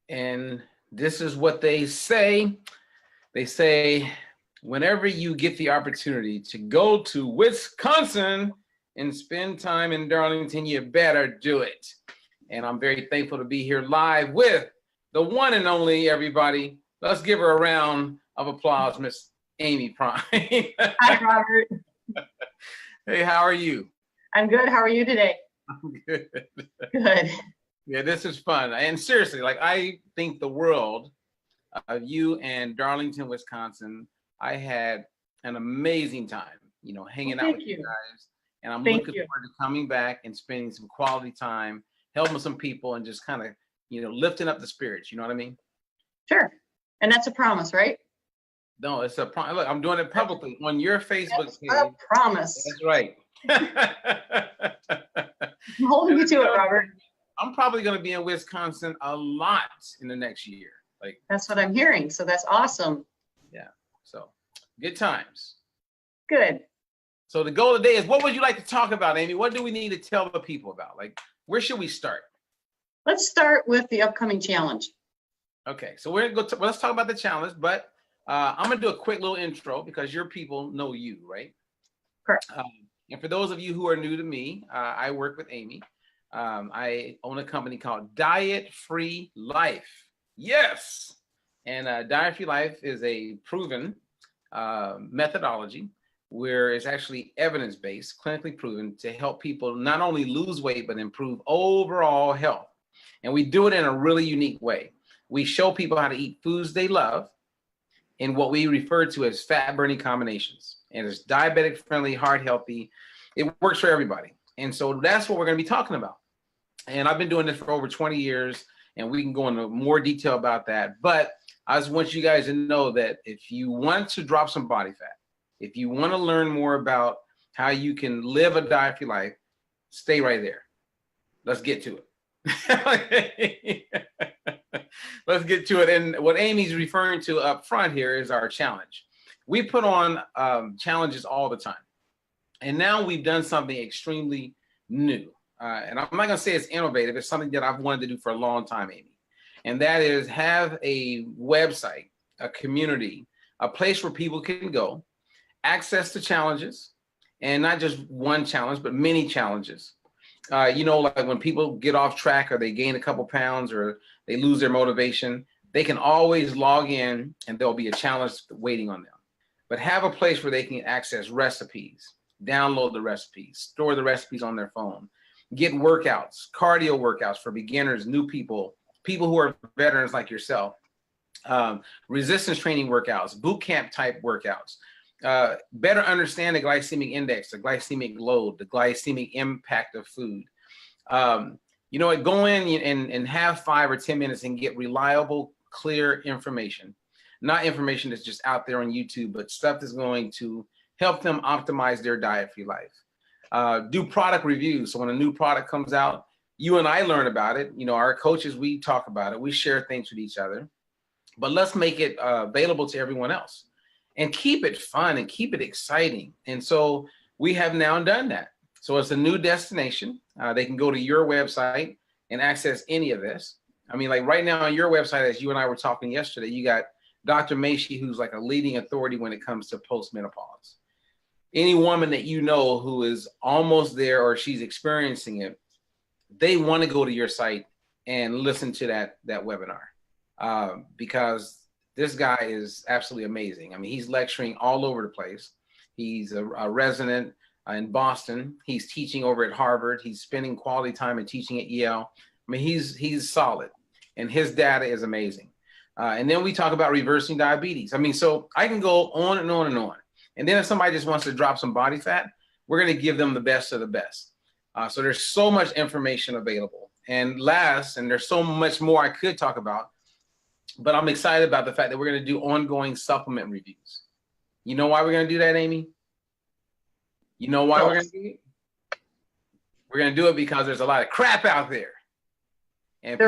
And this is what they say. They say, whenever you get the opportunity to go to Wisconsin and spend time in Darlington, you better do it. And I'm very thankful to be here live with the one and only, everybody. Let's give her a round of applause, Miss Amy Prine. Hi, Robert. Hey, how are you? I'm good. How are you today? I'm good. Good. Yeah, this is fun. And seriously, like, I think the world of you and Darlington, Wisconsin. I had an amazing time, hanging out with you guys. And I'm looking forward to coming back and spending some quality time, helping some people, and just kind of, lifting up the spirits. You know what I mean? Sure. And that's a promise, right? No, it's a promise. Look, I'm doing it publicly on your Facebook page. A promise. That's right. I'm holding you to it, Robert. I'm probably going to be in Wisconsin a lot in the next year. Like, that's what I'm hearing. So that's awesome. Yeah. So good times. Good. So the goal of the day is, what would you like to talk about, Amy? What do we need to tell the people about? Like, where should we start? Let's start with the upcoming challenge. Okay. So we're going to go. Let's talk about the challenge, but I'm going to do a quick little intro because your people know you, right? Correct. And for those of you who are new to me, I work with Amy. I own a company called Diet Free Life. Yes. And Diet Free Life is a proven methodology where it's actually evidence-based, clinically proven to help people not only lose weight, but improve overall health. And we do it in a really unique way. We show people how to eat foods they love in what we refer to as fat-burning combinations. And it's diabetic-friendly, heart-healthy. It works for everybody. And so that's what we're going to be talking about. And I've been doing this for over 20 years, and we can go into more detail about that. But I just want you guys to know that if you want to drop some body fat, if you want to learn more about how you can live a diet-free life, stay right there. Let's get to it. Let's get to it. And what Amy's referring to up front here is our challenge. We put on challenges all the time. And now we've done something extremely new. And I'm not going to say it's innovative. It's something that I've wanted to do for a long time, Amy. And that is have a website, a community, a place where people can go, access the challenges, and not just one challenge, but many challenges. Like when people get off track or they gain a couple pounds or they lose their motivation, they can always log in and there'll be a challenge waiting on them. But have a place where they can access recipes, download the recipes, store the recipes on their phone, get workouts, cardio workouts for beginners, new people, people who are veterans like yourself, resistance training workouts, boot camp type workouts, better understand the glycemic index, the glycemic load, the glycemic impact of food. Go in and have 5 or 10 minutes and get reliable, clear information, not information that's just out there on YouTube, but stuff that's going to help them optimize their diet-free life. Do product reviews. So when a new product comes out, you and I learn about it. Our coaches, we talk about it. We share things with each other. But let's make it available to everyone else. And keep it fun and keep it exciting. And so we have now done that. So it's a new destination. They can go to your website and access any of this. I mean, like right now on your website, as you and I were talking yesterday, you got Dr. Maishi, who's like a leading authority when it comes to postmenopause. Any woman that you know who is almost there or she's experiencing it, they want to go to your site and listen to that webinar because this guy is absolutely amazing. I mean, he's lecturing all over the place. He's a resident in Boston. He's teaching over at Harvard. He's spending quality time and teaching at Yale. I mean, he's solid, and his data is amazing. And then we talk about reversing diabetes. I mean, so I can go on and on and on. And then if somebody just wants to drop some body fat, we're going to give them the best of the best. So there's so much information available. And there's so much more I could talk about, but I'm excited about the fact that we're going to do ongoing supplement reviews. You know why we're going to do that, Amy? You know why we're going to do it? We're going to do it because there's a lot of crap out there. And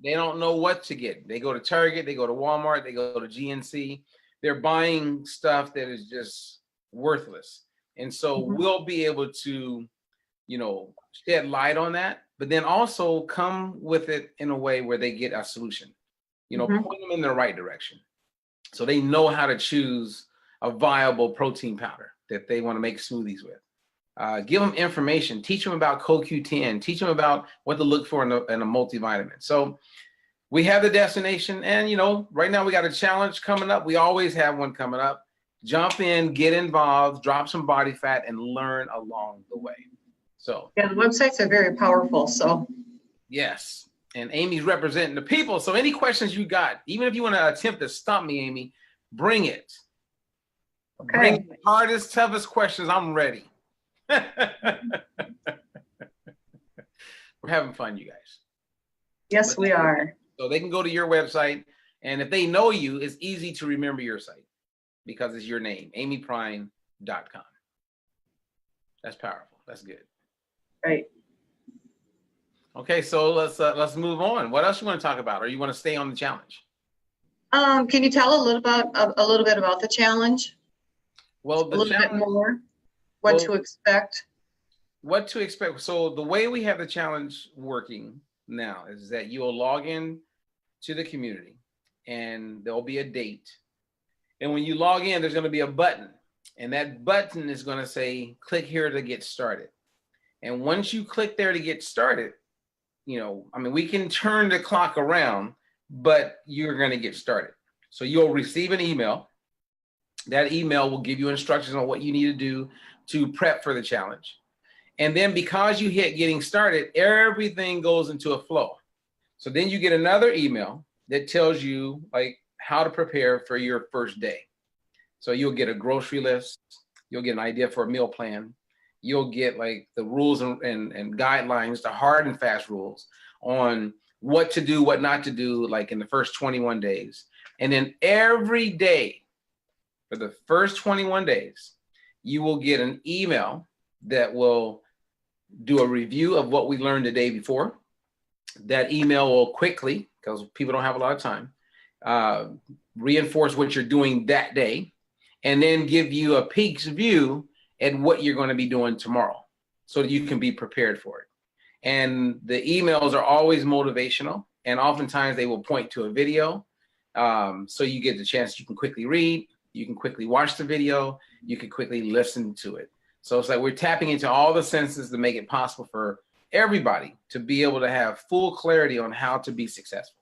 they don't know what to get. They go to Target, they go to Walmart, they go to GNC. They're buying stuff that is just worthless. And so we'll be able to, shed light on that. but then also come with it in a way where they get a solution, Mhm. point them in the right direction. So they know how to choose a viable protein powder that they want to make smoothies with. Give them information, teach them about CoQ10, teach them about what to look for in a multivitamin. So we have the destination, and right now we got a challenge coming up. We always have one coming up. Jump in, get involved, drop some body fat, and learn along the way. So Yeah, the websites are very powerful. So yes, and Amy's representing the people. So any questions you got, even if you want to attempt to stump me, Amy, bring it. okay. Bring the hardest, toughest questions. I'm ready. We're having fun, you guys. Yes, we are. So they can go to your website, and if they know you, it's easy to remember your site because it's your name, amyprine.com. That's powerful. That's good. Right. Okay, so let's move on. What else you want to talk about, or you want to stay on the challenge? Can you tell a little bit about the challenge? Well, A little bit more. What to expect? What to expect. So the way we have the challenge working now is that you'll log in to the community, and there'll be a date. And when you log in, there's going to be a button, and that button is going to say, click here to get started. And once you click there to get started, we can turn the clock around, but you're going to get started. So you'll receive an email. That email will give you instructions on what you need to do to prep for the challenge. And then because you hit getting started, everything goes into a flow. So then you get another email that tells you like how to prepare for your first day. So you'll get a grocery list. You'll get an idea for a meal plan. You'll get like the rules and guidelines, the hard and fast rules on what to do, what not to do, like in the first 21 days. And then every day for the first 21 days, you will get an email that will do a review of what we learned the day before. That email will quickly, because people don't have a lot of time, reinforce what you're doing that day, and then give you a peek's view at what you're going to be doing tomorrow so that you can be prepared for it. And the emails are always motivational, and oftentimes they will point to a video. So you get the chance, you can quickly read, you can quickly watch the video, you can quickly listen to it. So it's like we're tapping into all the senses to make it possible for everybody to be able to have full clarity on how to be successful.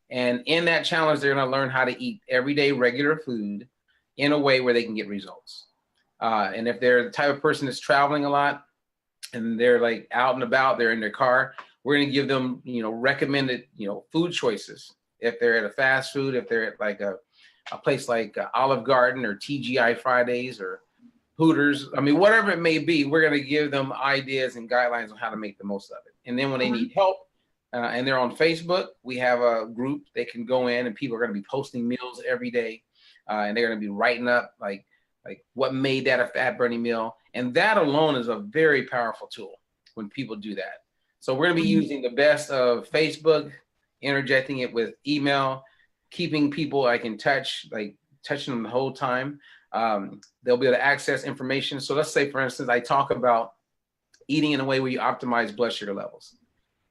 And in that challenge, they're going to learn how to eat everyday regular food in a way where they can get results. And if they're the type of person that's traveling a lot and they're like out and about, they're in their car, we're going to give them, recommended, food choices. If they're at a fast food, if they're at like a place like Olive Garden or TGI Fridays or Hooters, whatever it may be, we're going to give them ideas and guidelines on how to make the most of it. And then when they need help and they're on Facebook, we have a group they can go in, and people are going to be posting meals every day. And they're going to be writing up like what made that a fat burning meal. And that alone is a very powerful tool when people do that. So we're going to be using the best of Facebook, interjecting it with email, keeping people in touch, like touching them the whole time. They'll be able to access information. So let's say, for instance, I talk about eating in a way where you optimize blood sugar levels.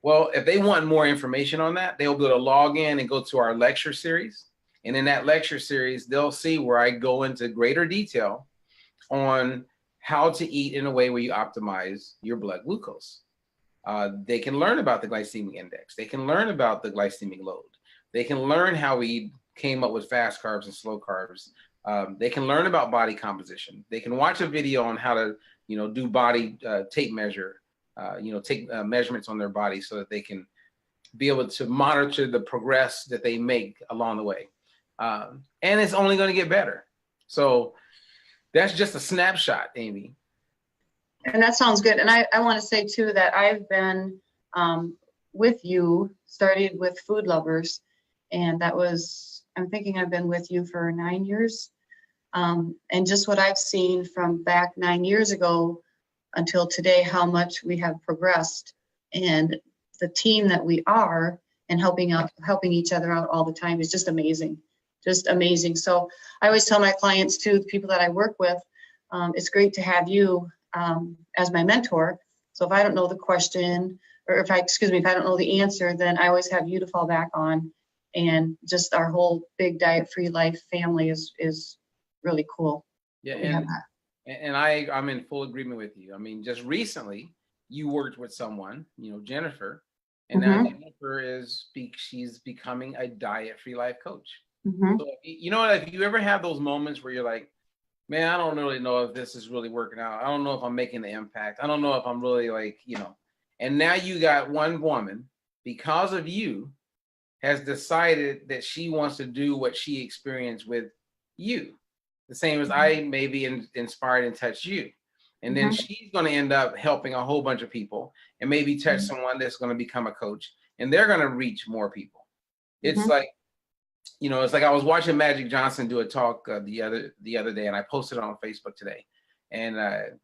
Well, if they want more information on that, they'll be able to log in and go to our lecture series. And in that lecture series, they'll see where I go into greater detail on how to eat in a way where you optimize your blood glucose. They can learn about the glycemic index. They can learn about the glycemic load. They can learn how we came up with fast carbs and slow carbs. They can learn about body composition. They can watch a video on how to, do body tape measure, take measurements on their body so that they can be able to monitor the progress that they make along the way. And it's only going to get better. So that's just a snapshot, Amy. And that sounds good. And I want to say too that I've been with you, started with Food Lovers, and I'm thinking I've been with you for 9 years. And just what I've seen from back 9 years ago until today, how much we have progressed, and the team that we are, and helping each other out all the time is just amazing. Just amazing. So I always tell my clients too, the people that I work with, it's great to have you as my mentor. So if I don't know the question or if I, excuse me, if I don't know the answer, then I always have you to fall back on. And just our whole big diet-free life family is really cool. Yeah, We have and I'm in full agreement with you. I mean, just recently you worked with someone, you know, Jennifer, and now that. Jennifer she's becoming a diet-free life coach. Hmm. So you know, if you ever have those moments where you're like, man, I don't really know if this is really working out. I don't know if I'm making the impact. I don't know if I'm really like, you know, and now you got one woman because of you has decided that she wants to do what she experienced with you, the same as I maybe inspired and touched you. And then Hmm. she's going to end up helping a whole bunch of people and maybe touch someone that's going to become a coach, and they're going to reach more people. It's Hmm. like, you know, it's like I was watching Magic Johnson do a talk the other day, and I posted it on Facebook today. And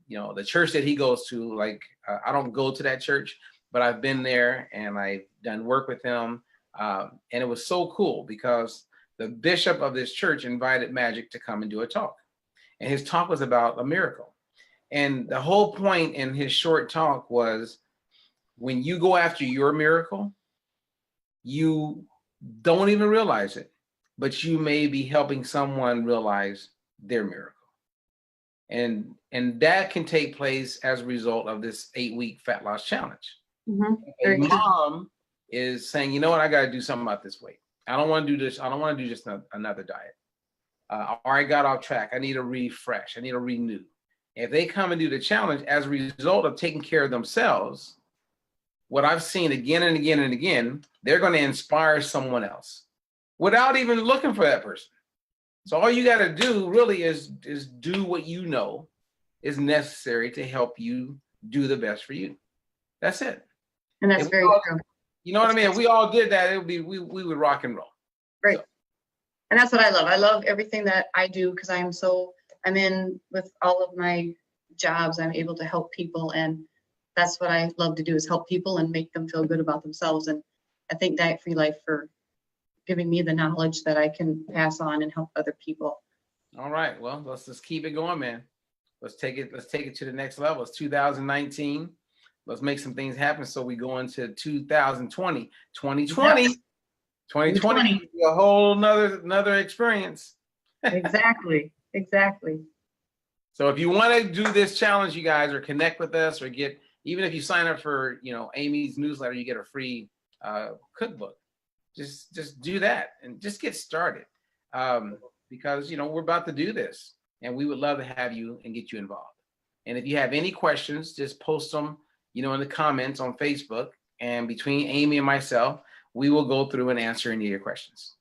you know, the church that he goes to, like I don't go to that church, but I've been there and I've done work with him, and it was so cool because the bishop of this church invited Magic to come and do a talk, and his talk was about a miracle. And the whole point in his short talk was when you go after your miracle, you don't even realize it, but you may be helping someone realize their miracle. And that can take place as a result of this 8-week fat loss challenge. Hmm. A mom is saying, you know what, I got to do something about this weight. I don't want to do this. I don't want to do just another diet. Or I got off track. I need a refresh. I need a renew. If they come and do the challenge as a result of taking care of themselves, what I've seen again and again and again, they're going to inspire someone else without even looking for that person. So all you got to do really is do what you know is necessary to help you do the best for you. That's it. And that's very true. You know what I mean? If we all did that, it would be we would rock and roll. Right. So. And that's what I love. I love everything that I do because I'm in with all of my jobs. I'm able to help people, and that's what I love to do is help people and make them feel good about themselves. And I thank Diet Free Life for giving me the knowledge that I can pass on and help other people. All right. Well, let's just keep it going, man. Let's take it to the next level. It's 2019. Let's make some things happen so we go into 2020. 2020. Yes. 2020 will be a whole another experience. Exactly. So if you want to do this challenge, you guys, or connect with us, or get, even if you sign up for, you know, Amy's newsletter, you get a free cookbook. Just do that and just get started, because, you know, we're about to do this and we would love to have you and get you involved. And if you have any questions, just post them, you know, in the comments on Facebook, and between Amy and myself, we will go through and answer any of your questions.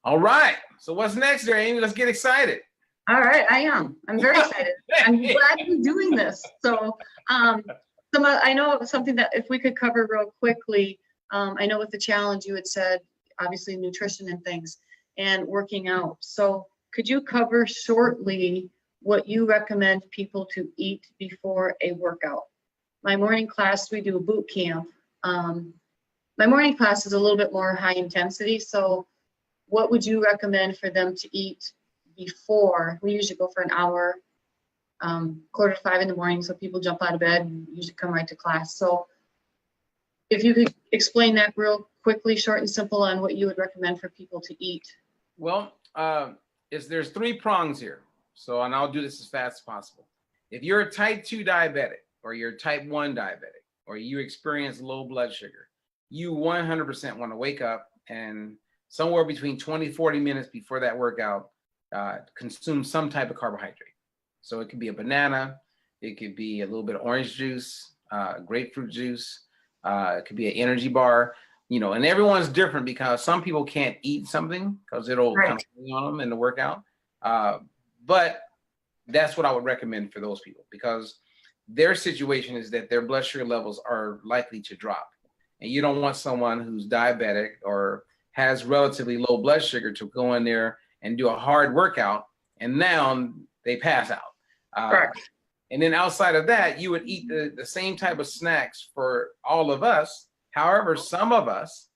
All right. So what's next there, Amy? Let's get excited. All right. I'm very excited. I'm glad to be doing this. So I know something that if we could cover real quickly, I know with the challenge you had said, obviously nutrition and things and working out. So could you cover shortly what you recommend people to eat before a workout? My morning class, we do a boot camp. My morning class is a little bit more high intensity. So what would you recommend for them to eat before? We usually go for an hour, 4:45 in the morning. So people jump out of bed and usually come right to class. So if you could explain that real quickly, short and simple, on what you would recommend for people to eat. Well, there's 3 prongs here. So, and I'll do this as fast as possible. If you're a type 2 diabetic, or you're type 1 diabetic, or you experience low blood sugar, you 100% want to wake up and somewhere between 20 to 40 minutes before that workout, consume some type of carbohydrate. So it could be a banana, it could be a little bit of orange juice, grapefruit juice, it could be an energy bar, you know, and everyone's different because some people can't eat something because it'll kind of weigh on them in the workout. But that's what I would recommend for those people, because their situation is that their blood sugar levels are likely to drop. And you don't want someone who's diabetic or has relatively low blood sugar to go in there and do a hard workout and now they pass out. Correct. And then outside of that, you would eat the same type of snacks for all of us. However, some of us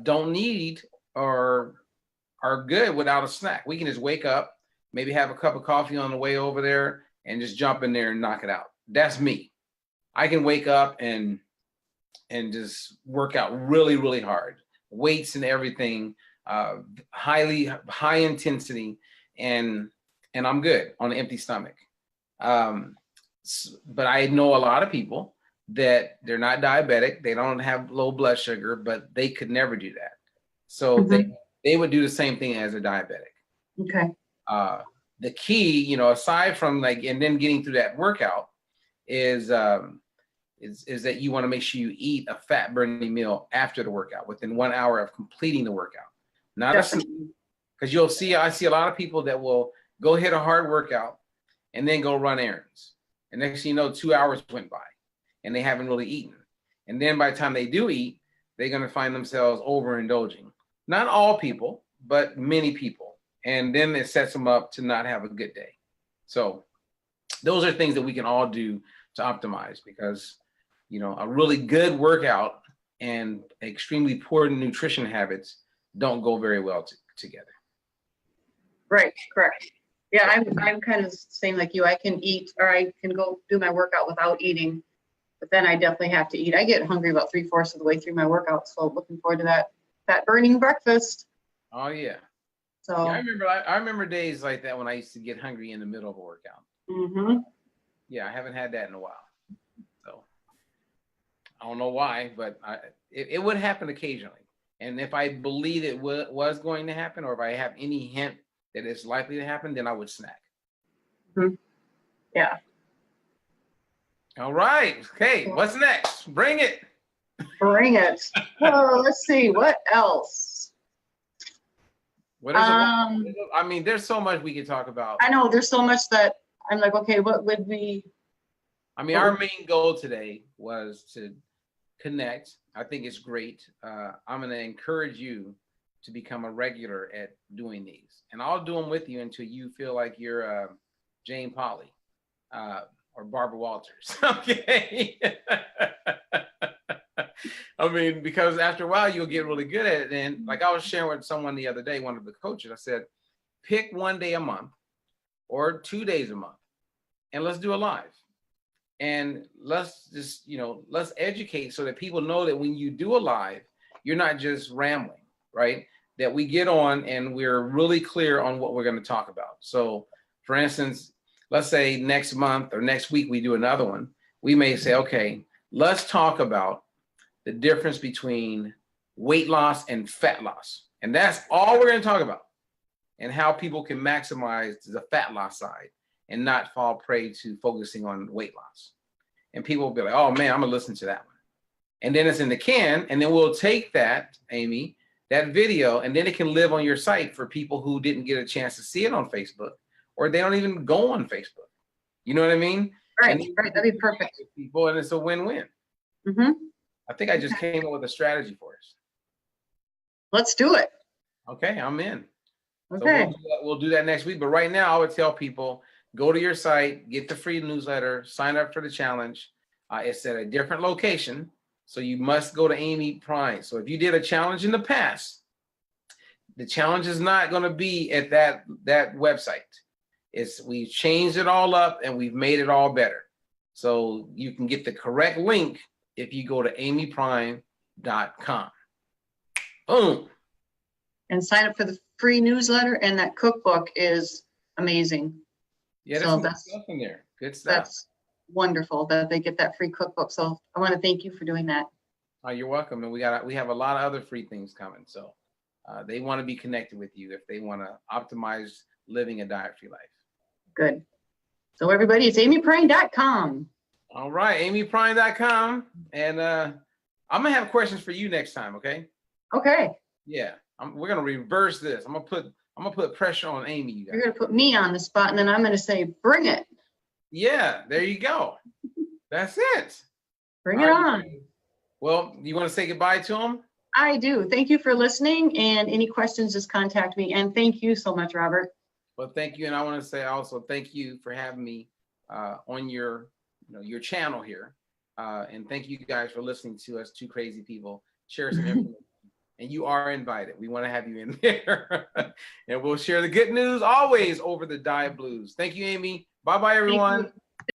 don't need or are good without a snack. We can just wake up, maybe have a cup of coffee on the way over there and just jump in there and knock it out. That's me. I can wake up and and just work out really, really hard, weights and everything, high intensity, and I'm good on an empty stomach. But I know a lot of people that they're not diabetic, they don't have low blood sugar, but they could never do that. So they would do the same thing as a diabetic. Okay. The key, you know, aside from like, and then getting through that workout is that you want to make sure you eat a fat burning meal after the workout, within 1 hour of completing the workout. Not because I see a lot of people that will go hit a hard workout and then go run errands. And next thing you know, 2 hours went by and they haven't really eaten. And then by the time they do eat, they're going to find themselves overindulging. Not all people, but many people. And then it sets them up to not have a good day. So those are things that we can all do to optimize, because, you know, a really good workout and extremely poor nutrition habits don't go very well together. Right, correct. Yeah, I'm kind of saying like you. I can eat, or I can go do my workout without eating, but then I definitely have to eat. I get hungry about 3/4 of the way through my workout, so looking forward to that fat burning breakfast. Oh yeah. So yeah, I remember days like that when I used to get hungry in the middle of a workout. Mm-hmm. Yeah, I haven't had that in a while. So I don't know why, but it would happen occasionally. And if I believe it was going to happen, or if I have any hint that it's likely to happen, then I would snack. Mm-hmm. Yeah. All right. Okay. What's next? Bring it. Bring it. Well, let's see. What else? What is it? I mean, there's so much we could talk about. I know there's so much that I'm like, okay, what would we? I mean, our main goal today was to connect. I think it's great. I'm going to encourage you to become a regular at doing these. And I'll do them with you until you feel like you're Jane Polly or Barbara Walters. Okay. I mean, because after a while, you'll get really good at it. And like I was sharing with someone the other day, one of the coaches, I said, pick 1 day a month or 2 days a month, and let's do a live. And let's just, you know, let's educate so that people know that when you do a live, you're not just rambling, right? That we get on and we're really clear on what we're going to talk about. So for instance, let's say next month or next week, we do another one. We may say, okay, let's talk about the difference between weight loss and fat loss. And that's all we're going to talk about, and how people can maximize the fat loss side and not fall prey to focusing on weight loss. And people will be like, oh man, I'm gonna listen to that one. And then it's in the can, and then we'll take that, Amy, that video, and then it can live on your site for people who didn't get a chance to see it on Facebook, or they don't even go on Facebook. You know what I mean? Right, right, that'd be perfect. People, and it's a win-win. Mm-hmm. I think I just came up with a strategy for us. Let's do it. Okay, I'm in. Okay. So we'll do that next week. But right now, I would tell people, go to your site, get the free newsletter, sign up for the challenge. It's at a different location, so you must go to Amy Prine. So if you did a challenge in the past, the challenge is not going to be at that website. We've changed it all up and we've made it all better. So you can get the correct link if you go to amyprime.com. Boom. And sign up for the free newsletter, and that cookbook is amazing. Yeah, there's some stuff in there. Good stuff. That's wonderful that they get that free cookbook. So I want to thank you for doing that. Oh, you're welcome. And we have a lot of other free things coming. So they want to be connected with you if they want to optimize living a diet-free life. Good. So everybody, it's amyprine.com. All right, amyprine.com. And I'm going to have questions for you next time, okay? Okay. Yeah. We're going to reverse this. I'm going to put pressure on Amy. You guys. You're going to put me on the spot, and then I'm going to say, bring it. Yeah, there you go. That's it. Bring it on. Well, you want to say goodbye to them? I do. Thank you for listening, and any questions, just contact me. And thank you so much, Robert. Well, thank you. And I want to say also thank you for having me on your channel here. And thank you guys for listening to us, two crazy people, share some information. And you are invited. We want to have you in there. And we'll share the good news always over the diet blues. Thank you, Amy. Bye-bye, everyone.